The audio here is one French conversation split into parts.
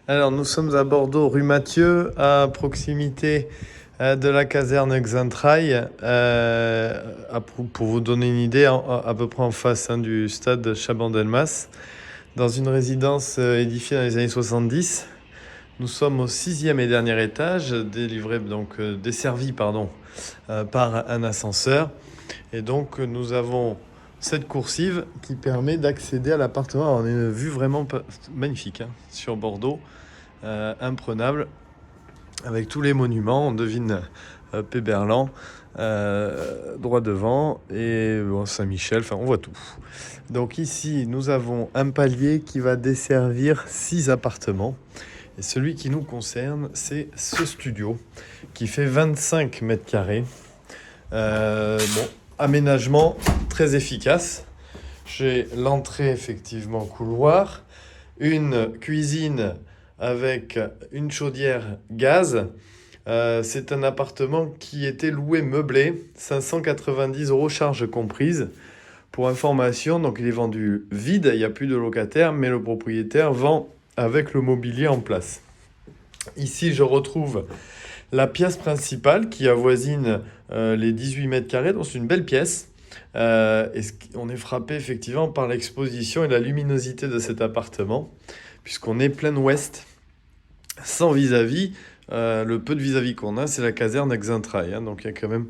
Alors, nous sommes à Bordeaux, rue Mathieu, à proximité de la caserne Xaintrailles. Pour vous donner une idée, à peu près en face du stade Chaban-Delmas, dans une résidence édifiée dans les années 70. Nous sommes au 6e et dernier étage, desservi par un ascenseur. Et donc, nous avons cette coursive qui permet d'accéder à l'appartement. On a une vue vraiment magnifique sur Bordeaux, imprenable, avec tous les monuments. On devine Péberlan, droit devant, et Saint-Michel, enfin on voit tout. Donc ici, nous avons un palier qui va desservir 6 appartements. Et celui qui nous concerne, c'est ce studio qui fait 25 mètres carrés. Aménagement très efficace. J'ai l'entrée effectivement couloir, une cuisine avec une chaudière gaz. C'est un appartement qui était loué meublé, 590 € charges comprises. Pour information, donc il est vendu vide, il n'y a plus de locataire, mais le propriétaire vend avec le mobilier en place. Ici, je retrouve la pièce principale qui avoisine les 18 mètres carrés, donc c'est une belle pièce. On est frappé effectivement par l'exposition et la luminosité de cet appartement, puisqu'on est plein ouest, sans vis-à-vis. Le peu de vis-à-vis qu'on a, c'est la caserne Xaintrailles, donc il y a quand même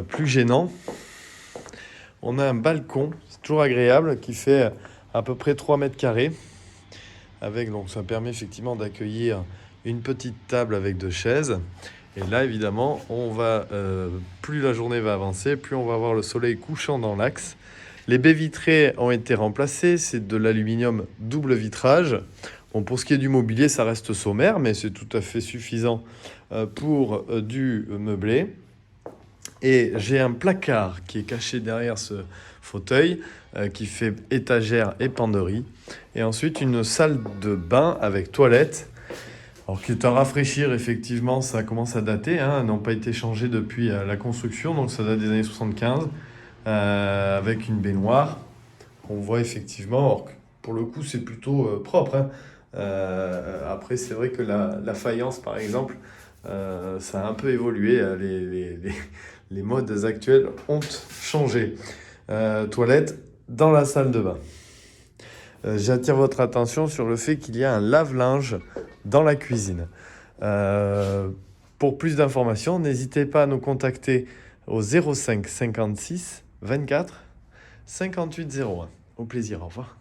plus gênant. On a un balcon, c'est toujours agréable, qui fait à peu près 3 mètres carrés. Donc ça permet effectivement d'accueillir une petite table avec 2 chaises. Et là, évidemment, plus la journée va avancer, plus on va avoir le soleil couchant dans l'axe. Les baies vitrées ont été remplacées, c'est de l'aluminium double vitrage. Bon, pour ce qui est du mobilier, ça reste sommaire, mais c'est tout à fait suffisant pour du meublé. Et j'ai un placard qui est caché derrière ce fauteuil, qui fait étagère et penderie. Et ensuite, une salle de bain avec toilette. Alors, qui est à rafraîchir, effectivement, ça commence à dater, n'ont pas été changés depuis la construction, donc ça date des années 75, avec une baignoire. On voit effectivement, alors, pour le coup, c'est plutôt propre. Après, c'est vrai que la faïence, par exemple, ça a un peu évolué. Les modes actuels ont changé. Toilette dans la salle de bain. J'attire votre attention sur le fait qu'il y a un lave-linge dans la cuisine. Pour plus d'informations, n'hésitez pas à nous contacter au 05 56 24 58 01. Au plaisir, au revoir.